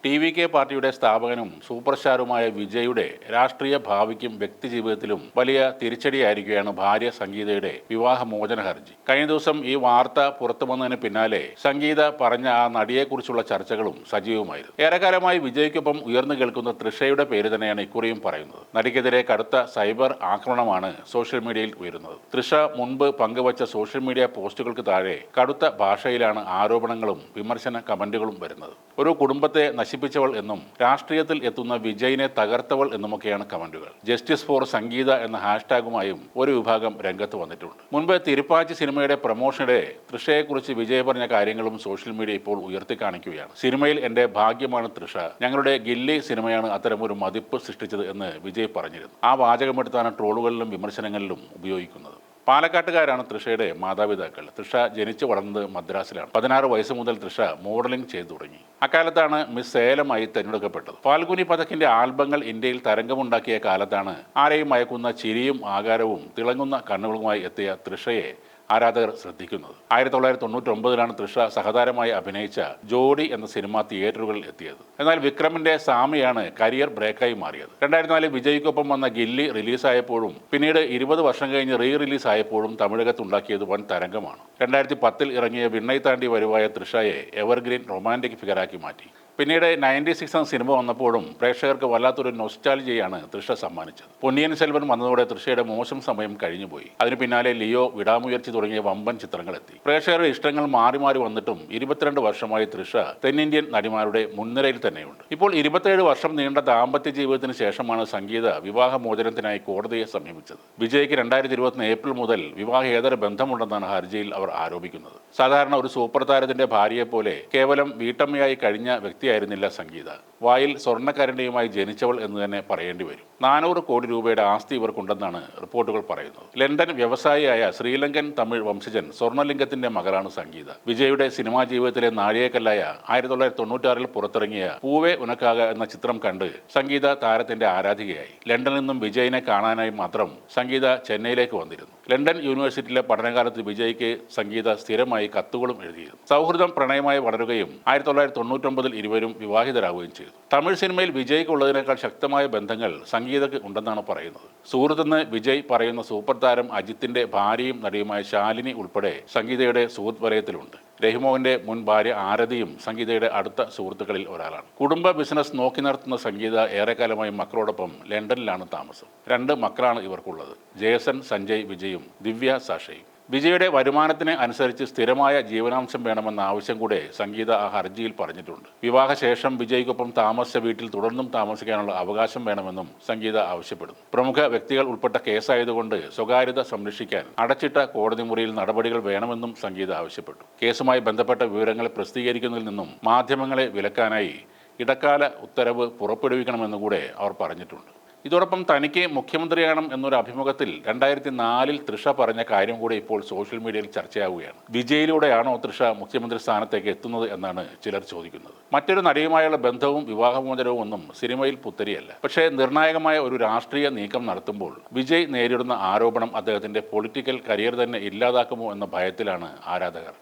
ടി.വി.കെ പാർട്ടിയുടെ സ്ഥാപകനും സൂപ്പർ സ്റ്റാറുമായ വിജയുടെ രാഷ്ട്രീയ ഭാവിക്കും വ്യക്തിജീവിതത്തിലും വലിയ തിരിച്ചടിയായിരിക്കുകയാണ് ഭാര്യ സംഗീതയുടെ വിവാഹമോചന ഹർജി. കഴിഞ്ഞ ദിവസം ഈ വാർത്ത പുറത്തുവന്നതിന് പിന്നാലെ സംഗീത പറഞ്ഞ ആ നടിയെക്കുറിച്ചുള്ള ചർച്ചകളും സജീവമായിരുന്നു. ഏറെക്കാലമായി വിജയ്ക്കൊപ്പം ഉയർന്നു കേൾക്കുന്ന തൃഷയുടെ പേര് തന്നെയാണ് ഇക്കുറിയും പറയുന്നത്. നടിക്കെതിരെ കടുത്ത സൈബർ ആക്രമണമാണ് സോഷ്യൽ മീഡിയയിൽ ഉയരുന്നത്. തൃഷ മുൻപ് പങ്കുവച്ച സോഷ്യൽ മീഡിയ പോസ്റ്റുകൾക്ക് താഴെ കടുത്ത ഭാഷയിലാണ് ആരോപണങ്ങളും വിമർശന കമന്റുകളും വരുന്നത്. ഒരു കുടുംബത്തെ നശിപ്പിച്ചവൾ എന്നും രാഷ്ട്രീയത്തിൽ എത്തുന്ന വിജയിനെ തകർത്തവൾ എന്നുമൊക്കെയാണ് കമന്റുകൾ. ജസ്റ്റിസ് ഫോർ സംഗീത എന്ന ഹാഷ്ടാഗുമായും ഒരു വിഭാഗം രംഗത്ത് വന്നിട്ടുണ്ട്. മുൻപ് തിരുപ്പാച്ചി സിനിമയുടെ പ്രൊമോഷനിടെ തൃഷയെക്കുറിച്ച് വിജയ് പറഞ്ഞ കാര്യങ്ങളും സോഷ്യൽ മീഡിയ ഇപ്പോൾ ഉയർത്തിക്കാണിക്കുകയാണ്. സിനിമയിൽ എന്റെ ഭാഗ്യമാണ് തൃഷ, ഞങ്ങളുടെ ഗില്ലി സിനിമയാണ് അത്തരമൊരു മതിപ്പ് സൃഷ്ടിച്ചത് എന്ന് വിജയ് പറഞ്ഞിരുന്നു. ആ വാചകമെടുത്താണ് ട്രോളുകളിലും വിമർശനങ്ങളിലും ഉപയോഗിക്കുന്നത്. പാലക്കാട്ടുകാരാണ് തൃഷയുടെ മാതാപിതാക്കൾ. തൃഷ ജനിച്ചു വളർന്നത് മദ്രാസിലാണ്. 16 വയസ്സ് മുതൽ തൃഷ മോഡലിംഗ് ചെയ്തു തുടങ്ങി. അക്കാലത്താണ് മിസ് സേലമായി തെരഞ്ഞെടുക്കപ്പെട്ടത്. ഫാൽഗുനി പഥക്കിന്റെ ആൽബങ്ങൾ ഇന്ത്യയിൽ തരംഗമുണ്ടാക്കിയ കാലത്താണ് ആരെയും മയക്കുന്ന ചിരിയും ആകാരവും തിളങ്ങുന്ന കണ്ണുകളുമായി എത്തിയ തൃഷയെ ആരാധകർ ശ്രദ്ധിക്കുന്നത്. 1999 തൃഷ സഹതാരമായി അഭിനയിച്ച ജോഡി എന്ന സിനിമ തിയേറ്ററുകളിൽ എത്തിയത്. എന്നാൽ വിക്രമിന്റെ സാമിയാണ് കരിയർ ബ്രേക്കായി മാറിയത്. 2004 വിജയ്ക്കൊപ്പം വന്ന ഗില്ലി റിലീസായപ്പോഴും പിന്നീട് 20 വർഷം കഴിഞ്ഞ് റിലീസ് ആയപ്പോഴും തമിഴകത്തുണ്ടാക്കിയത് വൻ തരംഗമാണ്. 2010 ഇറങ്ങിയ വിണ്ണൈ താണ്ടി വരുവായ തൃഷയെ എവർഗ്രീൻ റൊമാൻറ്റിക് ഫിഗറാക്കി മാറ്റി. പിന്നീട് 96 എന്ന സിനിമ വന്നപ്പോഴും പ്രേക്ഷകർക്ക് വല്ലാത്തൊരു നൊസ്റ്റാൾജിയാണ് തൃഷ സമ്മാനിച്ചത്. പൊന്നിയിൻ സെൽവൻ വന്നതോടെ തൃഷയുടെ മോശം സമയം കഴിഞ്ഞുപോയി. അതിന് പിന്നാലെ ലിയോ, വിടാമുയർച്ചി തുടങ്ങിയ വമ്പൻ ചിത്രങ്ങളെത്തി. പ്രേക്ഷകരുടെ ഇഷ്ടങ്ങൾ മാറി മാറി വന്നിട്ടും 22 വർഷമായി തൃഷ തെന്നിന്ത്യൻ നടിമാരുടെ മുൻനിരയിൽ തന്നെയുണ്ട്. ഇപ്പോൾ 27 വർഷം നീണ്ട ദാമ്പത്യ ജീവിതത്തിന് ശേഷമാണ് സംഗീത വിവാഹമോചനത്തിനായി കോടതിയെ സമീപിച്ചത്. വിജയ്ക്ക് 2021 ഏപ്രിൽ മുതൽ വിവാഹേതര ബന്ധമുണ്ടെന്നാണ് ഹർജിയിൽ അവർ ആരോപിക്കുന്നത്. സാധാരണ ഒരു സൂപ്പർ താരത്തിന്റെ ഭാര്യയെ പോലെ കേവലം വീട്ടമ്മയായി കഴിഞ്ഞ വ്യക്തിയായിരുന്നില്ല സംഗീത. വായിൽ സ്വർണ്ണക്കരണ്ടിയുമായി ജനിച്ചവൾ എന്ന് തന്നെ പറയേണ്ടി വരും. 400 കോടി രൂപയുടെ ആസ്തി ഇവർക്കുണ്ടെന്നാണ് റിപ്പോർട്ടുകൾ പറയുന്നത്. ലണ്ടൻ വ്യവസായിയായ ശ്രീലങ്കൻ തമിഴ് വംശജൻ സ്വർണ്ണലിംഗത്തിന്റെ മകളാണ് സംഗീത. വിജയുടെ സിനിമാ ജീവിതത്തിലെ നാഴികക്കല്ലായ 1996 പുറത്തിറങ്ങിയ പൂവേ ഉനക്കാക എന്ന ചിത്രം കണ്ട് സംഗീത താരത്തിന്റെ ആരാധികയായി. ലണ്ടനിൽ നിന്നും വിജയിനെ കാണാനായി മാത്രം സംഗീത ചെന്നൈയിലേക്ക് വന്നിരുന്നു. ലണ്ടൻ യൂണിവേഴ്സിറ്റിയിലെ പഠനകാലത്ത് വിജയ്ക്ക് സംഗീത സ്ഥിരമായി കത്തുകളും എഴുതിയിരുന്നു. സൗഹൃദം പ്രണയമായി വളരുകയും 1999 ഇരുവരും വിവാഹിതരാകുകയും ചെയ്തു. തമിഴ് സിനിമയിൽ വിജയ്ക്കുള്ളതിനേക്കാൾ ശക്തമായ ബന്ധങ്ങൾ സംഗീതക്ക് ഉണ്ടെന്നാണ് പറയുന്നത്. സുഹൃത്തെന്ന് വിജയ് പറയുന്ന സൂപ്പർ താരം അജിത്തിന്റെ ഭാര്യയും നടിയുമായ ശാലിനി ഉൾപ്പെടെ സംഗീതയുടെ സുഹൃത്ത് വലയത്തിലുണ്ട്. രഹിമോന്റെ മുൻ ഭാര്യ ആരതിയും സംഗീതയുടെ അടുത്ത സുഹൃത്തുക്കളിൽ ഒരാളാണ്. കുടുംബ ബിസിനസ് നോക്കി നടത്തുന്ന സംഗീത ഏറെക്കാലമായി മക്കളോടൊപ്പം ലണ്ടനിലാണ് താമസം. 2 മക്കളാണ് ഇവർക്കുള്ളത്. ജേസൺ, സഞ്ജയ്, വിജയും ദിവ്യ, സാഷയും. വിജയുടെ വരുമാനത്തിന് അനുസരിച്ച് സ്ഥിരമായ ജീവനാംശം വേണമെന്ന ആവശ്യം കൂടെ സംഗീത ആ ഹർജിയിൽ പറഞ്ഞിട്ടുണ്ട്. വിവാഹശേഷം വിജയ്ക്കൊപ്പം താമസിച്ച വീട്ടിൽ തുടർന്നും താമസിക്കാനുള്ള അവകാശം വേണമെന്നും സംഗീത ആവശ്യപ്പെടുന്നു. പ്രമുഖ വ്യക്തികൾ ഉൾപ്പെട്ട കേസായതുകൊണ്ട് സ്വകാര്യത സംരക്ഷിക്കാൻ അടച്ചിട്ട കോടതി മുറിയിൽ നടപടികൾ വേണമെന്നും സംഗീത ആവശ്യപ്പെട്ടു. കേസുമായി ബന്ധപ്പെട്ട വിവരങ്ങൾ പ്രസിദ്ധീകരിക്കുന്നതിൽ നിന്നും മാധ്യമങ്ങളെ വിലക്കാനായി ഇടക്കാല ഉത്തരവ് പുറപ്പെടുവിക്കണമെന്നുകൂടെ അവർ പറഞ്ഞിട്ടുണ്ട്. ഇതോടൊപ്പം തനിക്ക് മുഖ്യമന്ത്രിയാകണം എന്നൊരു അഭിമുഖത്തിൽ 2004 തൃഷ പറഞ്ഞ കാര്യം കൂടി ഇപ്പോൾ സോഷ്യൽ മീഡിയയിൽ ചർച്ചയാവുകയാണ്. വിജയിലൂടെയാണോ തൃഷ മുഖ്യമന്ത്രി സ്ഥാനത്തേക്ക് എത്തുന്നത് എന്നാണ് ചിലർ ചോദിക്കുന്നത്. മറ്റൊരു നടിയുമായുള്ള ബന്ധവും വിവാഹമോചനവും ഒന്നും സിനിമയിൽ പുത്തരിയല്ല. പക്ഷേ നിർണായകമായ ഒരു രാഷ്ട്രീയ നീക്കം നടത്തുമ്പോൾ വിജയ് നേരിടുന്ന ആരോപണം അദ്ദേഹത്തിന്റെ പൊളിറ്റിക്കൽ കരിയർ തന്നെ ഇല്ലാതാക്കുമോ എന്ന ഭയത്തിലാണ് ആരാധകർ.